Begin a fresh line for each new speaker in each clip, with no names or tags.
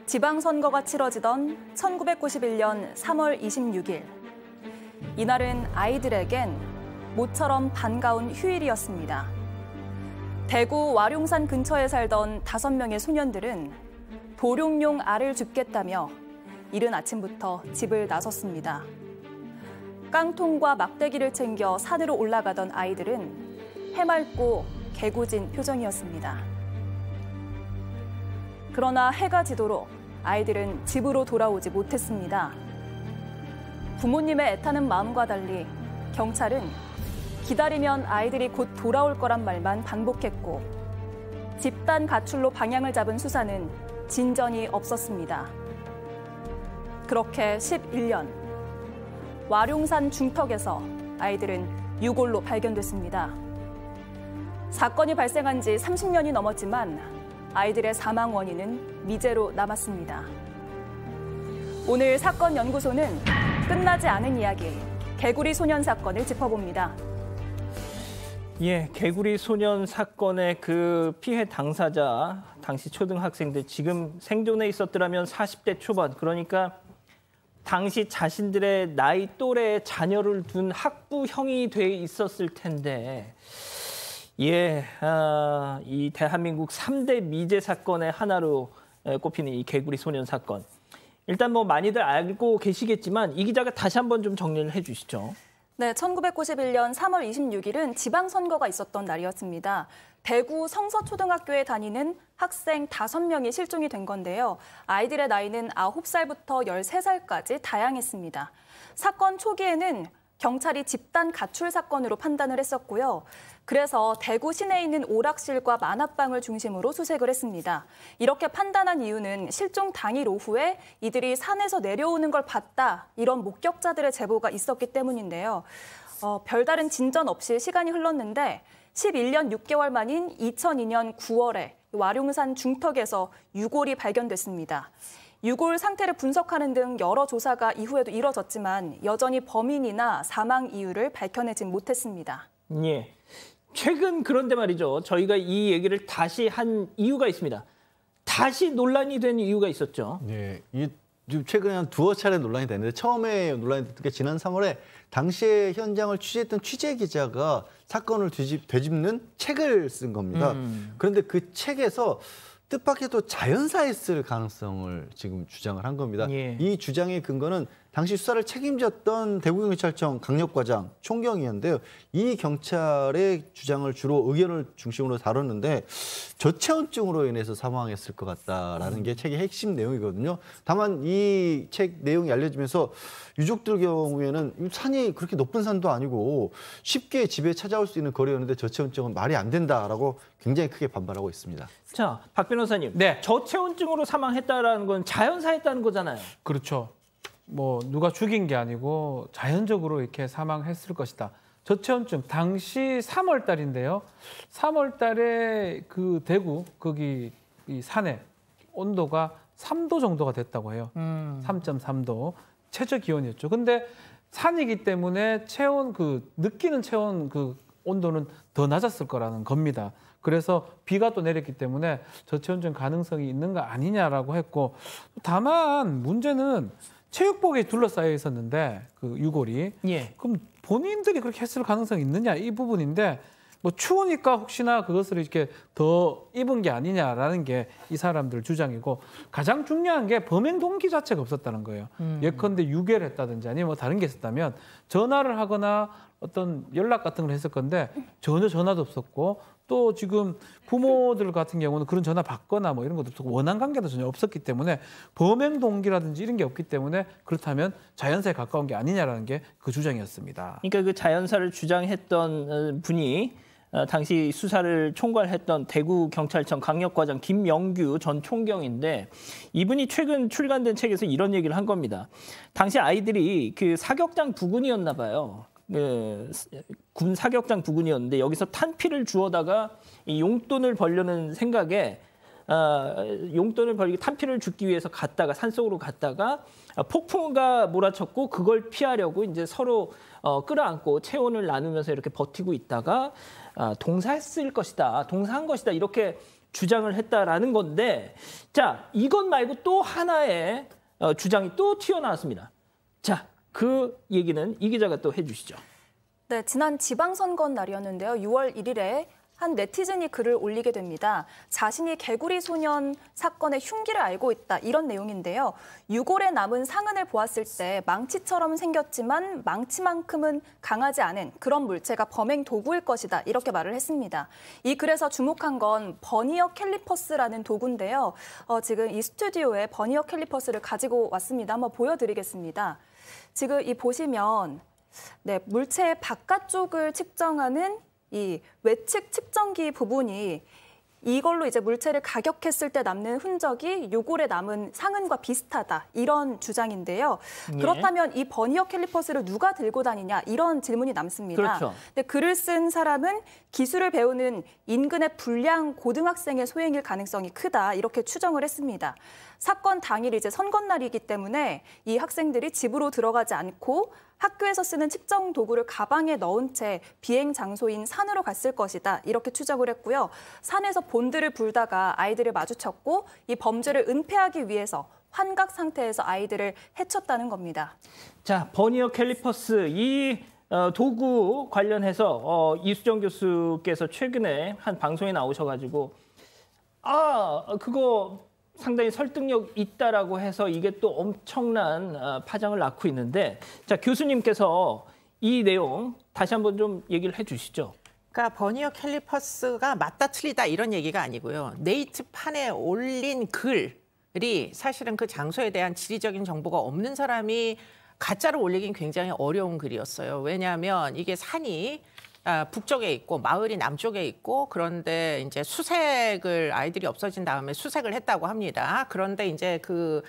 지방선거가 치러지던 1991년 3월 26일. 이날은 아이들에겐 모처럼 반가운 휴일이었습니다. 대구 와룡산 근처에 살던 5명의 소년들은 보룡용 알을 줍겠다며 이른 아침부터 집을 나섰습니다. 깡통과 막대기를 챙겨 산으로 올라가던 아이들은 해맑고 개구진 표정이었습니다. 그러나 해가 지도록 아이들은 집으로 돌아오지 못했습니다. 부모님의 애타는 마음과 달리 경찰은 기다리면 아이들이 곧 돌아올 거란 말만 반복했고 집단 가출로 방향을 잡은 수사는 진전이 없었습니다. 그렇게 11년, 와룡산 중턱에서 아이들은 유골로 발견됐습니다. 사건이 발생한 지 30년이 넘었지만 아이들의 사망 원인은 미제로 남았습니다. 오늘 사건 연구소는 끝나지 않은 이야기, 개구리 소년 사건을 짚어봅니다.
예, 개구리 소년 사건의 그 피해 당사자, 당시 초등학생들, 지금 생존해 있었더라면 40대 초반, 그러니까 당시 자신들의 나이 또래의 자녀를 둔 학부형이 돼 있었을 텐데, 예, 이 대한민국 3대 미제 사건의 하나로 꼽히는 이 개구리 소년 사건. 일단 뭐 많이들 알고 계시겠지만 이 기자가 다시 한번 좀 정리를 해주시죠.
네, 1991년 3월 26일은 지방선거가 있었던 날이었습니다. 대구 성서초등학교에 다니는 학생 5명이 실종이 된 건데요. 아이들의 나이는 9살부터 13살까지 다양했습니다. 사건 초기에는 경찰이 집단 가출 사건으로 판단을 했었고요. 그래서 대구 시내에 있는 오락실과 만화방을 중심으로 수색을 했습니다. 이렇게 판단한 이유는 실종 당일 오후에 이들이 산에서 내려오는 걸 봤다, 이런 목격자들의 제보가 있었기 때문인데요. 별다른 진전 없이 시간이 흘렀는데 11년 6개월 만인 2002년 9월에 와룡산 중턱에서 유골이 발견됐습니다. 유골 상태를 분석하는 등 여러 조사가 이후에도 이뤄졌지만 여전히 범인이나 사망 이유를 밝혀내진 못했습니다.
예. 최근 그런데 말이죠. 저희가 이 얘기를 다시 한 이유가 있습니다. 다시 논란이 된 이유가 있었죠.
네, 최근에 한 2차례 논란이 됐는데 처음에 논란이 됐던 게 지난 3월에 당시에 현장을 취재했던 취재 기자가 사건을 되짚는 책을 쓴 겁니다. 그런데 그 책에서 뜻밖에도 자연사했을 가능성을 지금 주장을 한 겁니다.
예.
이 주장의 근거는 당시 수사를 책임졌던 대구경찰청 강력과장 총경이었는데요. 이 경찰의 주장을 주로 의견을 중심으로 다뤘는데 저체온증으로 인해서 사망했을 것 같다라는 게 책의 핵심 내용이거든요. 다만 이 책 내용이 알려지면서 유족들 경우에는 산이 그렇게 높은 산도 아니고 쉽게 집에 찾아올 수 있는 거리였는데 저체온증은 말이 안 된다라고 굉장히 크게 반발하고 있습니다.
자, 박 변호사님.
네.
저체온증으로 사망했다라는 건 자연사했다는 거잖아요.
그렇죠. 뭐 누가 죽인 게 아니고 자연적으로 이렇게 사망했을 것이다. 저체온증 당시 3월 달인데요. 3월 달에 그 대구 거기 이 산에 온도가 3도 정도가 됐다고 해요. 3.3도 최저 기온이었죠. 근데 산이기 때문에 느끼는 체온 그 온도는 더 낮았을 거라는 겁니다. 그래서 비가 또 내렸기 때문에 저체온증 가능성이 있는 거 아니냐라고 했고, 다만 문제는 체육복에 둘러싸여 있었는데 그 유골이,
예.
그럼 본인들이 그렇게 했을 가능성이 있느냐, 이 부분인데 뭐 추우니까 혹시나 그것을 이렇게 더 입은 게 아니냐라는 게 이 사람들 주장이고, 가장 중요한 게 범행 동기 자체가 없었다는 거예요. 예컨대 유괴를 했다든지 아니면 뭐 다른 게 있었다면 전화를 하거나 어떤 연락 같은 걸 했을 건데 전혀 전화도 없었고, 또 지금 부모들 같은 경우는 그런 전화 받거나 뭐 이런 것도 없었고 원한 관계도 전혀 없었기 때문에 범행 동기라든지 이런 게 없기 때문에 그렇다면 자연사에 가까운 게 아니냐라는 게 그 주장이었습니다.
그러니까 그 자연사를 주장했던 분이 당시 수사를 총괄했던 대구경찰청 강력과장 김영규 전 총경인데, 이분이 최근 출간된 책에서 이런 얘기를 한 겁니다. 당시 아이들이 그 사격장 부근이었나 봐요. 군 사격장 부근이었는데 여기서 탄피를 주워다가 이 용돈을 벌려는 생각에 탄피를 줍기 위해서 산속으로 갔다가 폭풍우가 몰아쳤고 그걸 피하려고 이제 서로 끌어안고 체온을 나누면서 이렇게 버티고 있다가 동사한 것이다 이렇게 주장을 했다라는 건데, 자, 이것 말고 또 하나의 주장이 또 튀어나왔습니다. 자, 그 얘기는 이 기자가 또 해주시죠.
네, 지난 지방선거 날이었는데요. 6월 1일에 한 네티즌이 글을 올리게 됩니다. 자신이 개구리 소년 사건의 흉기를 알고 있다, 이런 내용인데요. 유골에 남은 상흔을 보았을 때 망치처럼 생겼지만 망치만큼은 강하지 않은 그런 물체가 범행 도구일 것이다, 이렇게 말을 했습니다. 이 글에서 주목한 건 버니어 캘리퍼스라는 도구인데요. 지금 이 스튜디오에 버니어 캘리퍼스를 가지고 왔습니다. 한번 보여드리겠습니다. 지금 이 보시면 네, 물체의 바깥쪽을 측정하는 이 외측 측정기 부분이 이걸로 이제 물체를 가격했을 때 남는 흔적이 요골에 남은 상흔과 비슷하다, 이런 주장인데요.
예.
그렇다면 이 버니어 캘리퍼스를 누가 들고 다니냐, 이런 질문이 남습니다.
그렇죠.
근데 글을 쓴 사람은 기술을 배우는 인근의 불량 고등학생의 소행일 가능성이 크다, 이렇게 추정을 했습니다. 사건 당일 이제 선거날이기 때문에 이 학생들이 집으로 들어가지 않고 학교에서 쓰는 측정 도구를 가방에 넣은 채 비행 장소인 산으로 갔을 것이다, 이렇게 추정을 했고요. 산에서 본드를 불다가 아이들을 마주쳤고 이 범죄를 은폐하기 위해서 환각 상태에서 아이들을 해쳤다는 겁니다.
자, 버니어 캘리퍼스, 이 도구 관련해서 이수정 교수께서 최근에 한 방송에 나오셔가지고 그거 상당히 설득력 있다라고 해서 이게 또 엄청난 파장을 낳고 있는데, 자, 교수님께서 이 내용 다시 한번 좀 얘기를 해주시죠.
그러니까 버니어 캘리퍼스가 맞다 틀리다 이런 얘기가 아니고요. 네이트판에 올린 글이 사실은 그 장소에 대한 지리적인 정보가 없는 사람이 가짜로 올리긴 굉장히 어려운 글이었어요. 왜냐하면 이게 산이 북쪽에 있고 마을이 남쪽에 있고, 그런데 이제 수색을 아이들이 없어진 다음에 수색을 했다고 합니다. 그런데 이제 그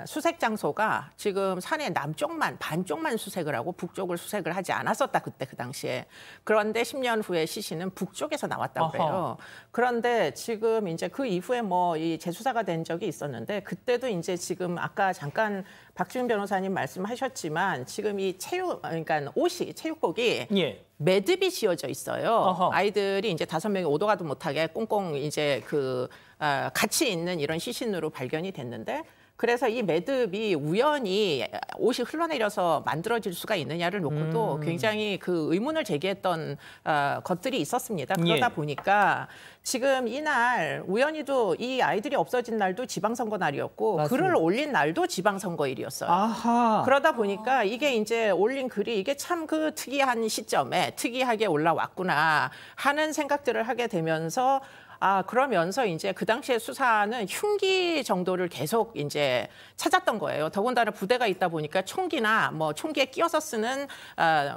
수색 장소가 지금 산의 남쪽만 반쪽만 수색을 하고 북쪽을 수색을 하지 않았었다, 그때 그 당시에. 그런데 10년 후에 시신은 북쪽에서 나왔다고 그래요. 그런데 지금 이제 그 이후에 뭐 이 재수사가 된 적이 있었는데, 그때도 이제 지금 아까 잠깐 박지훈 변호사님 말씀하셨지만 지금 이 그러니까 옷이 체육복이
예.
매듭이 씌워져 있어요. 아이들이 이제 5명이 오도 가도 못하게 꽁꽁 이제 같이 있는 이런 시신으로 발견이 됐는데, 그래서 이 매듭이 우연히 옷이 흘러내려서 만들어질 수가 있느냐를 놓고도 굉장히 그 의문을 제기했던 것들이 있었습니다. 그러다 보니까 지금 이날 우연히도 이 아이들이 없어진 날도 지방선거 날이었고,
맞습니다.
글을 올린 날도 지방선거일이었어요.
아하.
그러다 보니까 이게 이제 올린 글이 이게 참 그 특이한 시점에 특이하게 올라왔구나 하는 생각들을 하게 되면서, 그러면서 이제 그 당시에 수사는 흉기 정도를 계속 이제 찾았던 거예요. 더군다나 부대가 있다 보니까 총기나 뭐 총기에 끼워서 쓰는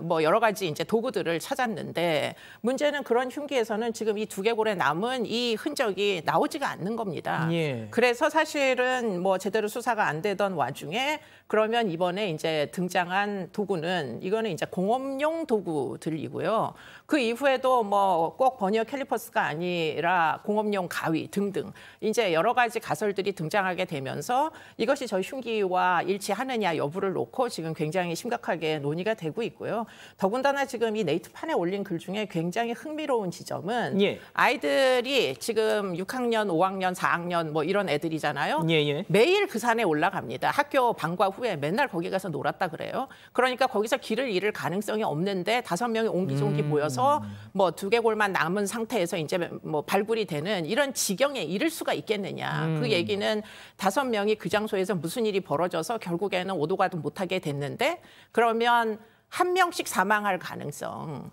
뭐 여러 가지 이제 도구들을 찾았는데, 문제는 그런 흉기에서는 지금 이 두개골에 남은 이 흔적이 나오지가 않는 겁니다.
예.
그래서 사실은 뭐 제대로 수사가 안 되던 와중에, 그러면 이번에 이제 등장한 도구는 이거는 이제 공업용 도구들이고요. 그 이후에도 뭐 꼭 버니어 캘리퍼스가 아니라 공업용 가위 등등 이제 여러 가지 가설들이 등장하게 되면서 이것이 저 흉기와 일치하느냐 여부를 놓고 지금 굉장히 심각하게 논의가 되고 있고요. 더군다나 지금 이 네이트판에 올린 글 중에 굉장히 흥미로운 지점은 아이들이 지금 6학년, 5학년, 4학년 뭐 이런 애들이잖아요. 매일 그 산에 올라갑니다. 학교 방과 후에 맨날 거기 가서 놀았다 그래요. 그러니까 거기서 길을 잃을 가능성이 없는데 5명이 옹기종기 모여서 뭐 두개골만 남은 상태에서 이제 뭐 발굴이 되는 이런 지경에 이를 수가 있겠느냐. 그 얘기는 5명이 그 장소에서 무슨 일이 벌어져서 결국에는 오도 가도 못하게 됐는데, 그러면 1명씩 사망할 가능성.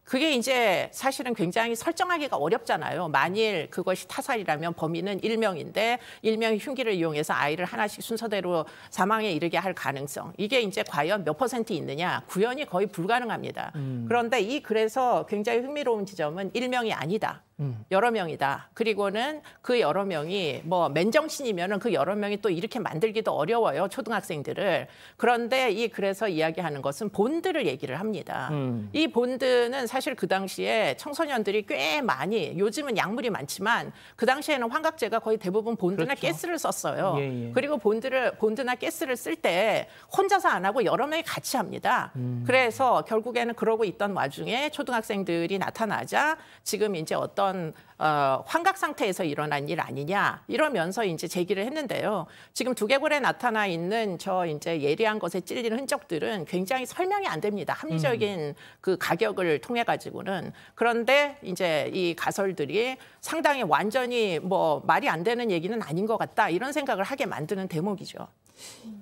그게 이제 사실은 굉장히 설정하기가 어렵잖아요. 만일 그것이 타살이라면 범인은 1명인데 1명이 흉기를 이용해서 아이를 하나씩 순서대로 사망에 이르게 할 가능성. 이게 이제 과연 몇 % 있느냐. 구현이 거의 불가능합니다. 그런데 이 글에서 굉장히 흥미로운 지점은 1명이 아니다. 여러 명이다. 그리고는 그 여러 명이 뭐 맨정신이면은 그 여러 명이 또 이렇게 만들기도 어려워요. 초등학생들을. 그런데 이 글에서 이야기하는 것은 본드를 얘기를 합니다. 이 본드는 사실 그 당시에 청소년들이 꽤 많이, 요즘은 약물이 많지만 그 당시에는 환각제가 거의 대부분 본드나 가스를 썼어요. 그리고 본드나 가스를 쓸 때 혼자서 안 하고 여러 명이 같이 합니다. 그래서 결국에는 그러고 있던 와중에 초등학생들이 나타나자 지금 이제 어떤 어떤 환각 상태에서 일어난 일 아니냐 이러면서 이제 제기를 했는데요. 지금 두개골에 나타나 있는 저 이제 예리한 것에 찔리는 흔적들은 굉장히 설명이 안 됩니다. 합리적인 그 가격을 통해 가지고는. 그런데 이제 이 가설들이 상당히 완전히 뭐 말이 안 되는 얘기는 아닌 것 같다 이런 생각을 하게 만드는 대목이죠.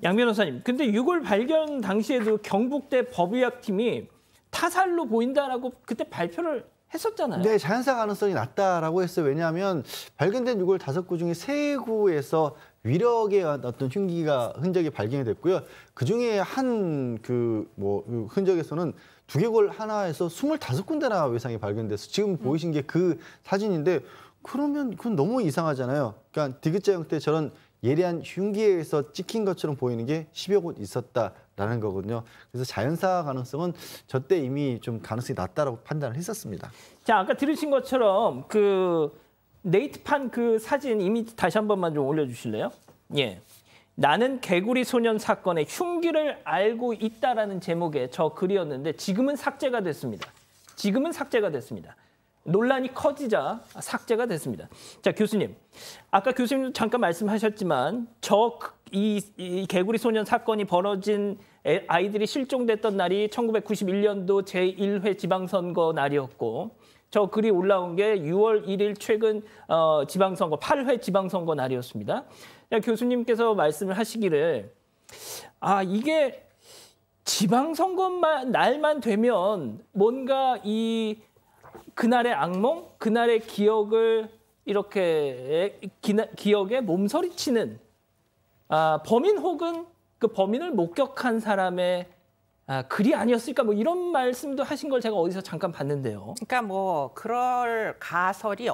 양 변호사님, 근데 유골 발견 당시에도 경북대 법의학팀이 타살로 보인다라고 그때 발표를 했었잖아요.
네, 자연사 가능성이 낮다라고 했어요. 왜냐하면 발견된 유골 5구 중에 3구에서 위력의 어떤 흔적이 발견이 됐고요. 그 중에 한 그 흔적에서는 두개골 하나에서 25군데나 외상이 발견돼서 지금 보이신 게 그 사진인데 그러면 그건 너무 이상하잖아요. 그러니까 디귿자 형태 저런 예리한 흉기에서 찍힌 것처럼 보이는 게 10여 곳 있었다라는 거거든요. 그래서 자연사 가능성은 저 때 이미 좀 가능성이 낮다라고 판단을 했었습니다.
자, 아까 들으신 것처럼 그 네이트판 그 사진 이미지 다시 한 번만 좀 올려주실래요? 예. 나는 개구리 소년 사건의 흉기를 알고 있다라는 제목의 저 글이었는데 지금은 삭제가 됐습니다. 지금은 삭제가 됐습니다. 논란이 커지자 삭제가 됐습니다. 자, 교수님. 아까 교수님도 잠깐 말씀하셨지만 이 개구리 소년 사건이 벌어진 아이들이 실종됐던 날이 1991년도 제1회 지방선거 날이었고 저 글이 올라온 게 6월 1일 최근 지방선거 8회 지방선거 날이었습니다. 자, 교수님께서 말씀을 하시기를 이게 지방선거 날만 되면 뭔가 그날의 악몽, 그날의 기억을 이렇게 기억에 몸서리치는 범인 혹은 그 범인을 목격한 사람의 글이 아니었을까 뭐 이런 말씀도 하신 걸 제가 어디서 잠깐 봤는데요.
그러니까 뭐 그럴 가설이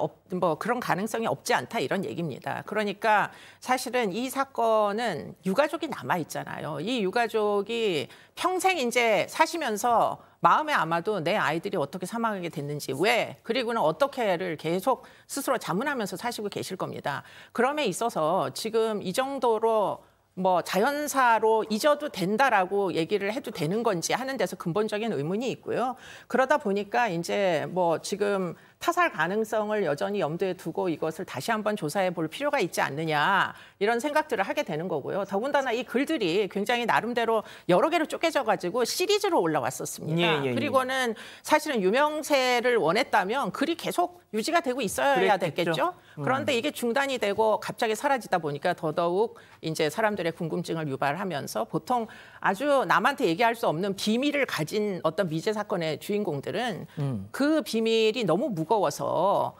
그런 가능성이 없지 않다 이런 얘기입니다. 그러니까 사실은 이 사건은 유가족이 남아 있잖아요. 이 유가족이 평생 이제 사시면서 마음에 아마도 내 아이들이 어떻게 사망하게 됐는지 왜 그리고는 어떻게를 계속 스스로 자문하면서 사시고 계실 겁니다. 그럼에 있어서 지금 이 정도로 뭐 자연사로 잊어도 된다라고 얘기를 해도 되는 건지 하는 데서 근본적인 의문이 있고요. 그러다 보니까 이제 뭐 지금 타살 가능성을 여전히 염두에 두고 이것을 다시 한번 조사해 볼 필요가 있지 않느냐 이런 생각들을 하게 되는 거고요. 더군다나 이 글들이 굉장히 나름대로 여러 개로 쪼개져 가지고 시리즈로 올라왔었습니다.
예.
그리고는 사실은 유명세를 원했다면 글이 계속 유지가 되고 있어야 됐겠죠. 그런데 이게 중단이 되고 갑자기 사라지다 보니까 더더욱 이제 사람들의 궁금증을 유발하면서 보통 아주 남한테 얘기할 수 없는 비밀을 가진 어떤 미제 사건의 주인공들은 그 비밀이 너무 무거워서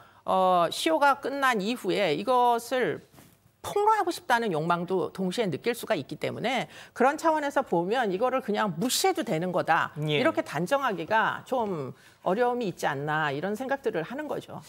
시효가 끝난 이후에 이것을 폭로하고 싶다는 욕망도 동시에 느낄 수가 있기 때문에 그런 차원에서 보면 이거를 그냥 무시해도 되는 거다.
예.
이렇게 단정하기가 좀 어려움이 있지 않나 이런 생각들을 하는 거죠.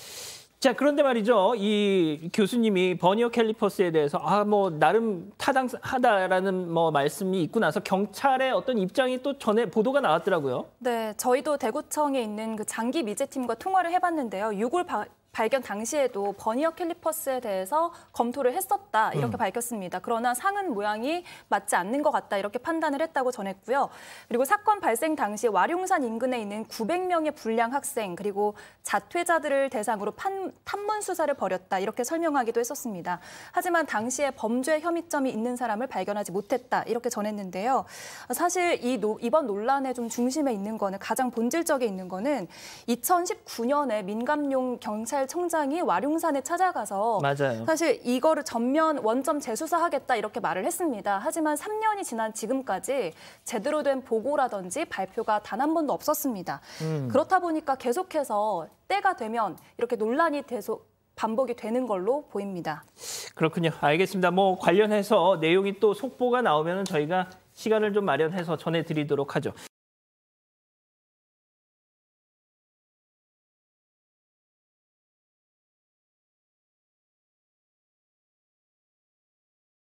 자, 그런데 말이죠. 이 교수님이 버니어 캘리퍼스에 대해서 뭐 나름 타당하다라는 뭐 말씀이 있고 나서 경찰의 어떤 입장이 또 전에 보도가 나왔더라고요.
네, 저희도 대구청에 있는 그 장기 미제팀과 통화를 해봤는데요. 유골 발견 당시에도 버니어 캘리퍼스에 대해서 검토를 했었다 이렇게 밝혔습니다. 그러나 상흔 모양이 맞지 않는 것 같다 이렇게 판단을 했다고 전했고요. 그리고 사건 발생 당시 와룡산 인근에 있는 900명의 불량 학생 그리고 자퇴자들을 대상으로 탐문 수사를 벌였다 이렇게 설명하기도 했었습니다. 하지만 당시에 범죄 혐의점이 있는 사람을 발견하지 못했다 이렇게 전했는데요. 사실 이번 논란의 좀 중심에 있는 거는 가장 본질적에 있는 거는 2019년에 민감용 경찰청장이 와룡산에 찾아가서
맞아요.
사실 이거를 전면 원점 재수사하겠다 이렇게 말을 했습니다. 하지만 3년이 지난 지금까지 제대로 된 보고라든지 발표가 단 한 번도 없었습니다. 그렇다 보니까 계속해서 때가 되면 이렇게 논란이 계속 반복이 되는 걸로 보입니다.
그렇군요. 알겠습니다. 뭐 관련해서 내용이 또 속보가 나오면 저희가 시간을 좀 마련해서 전해드리도록 하죠.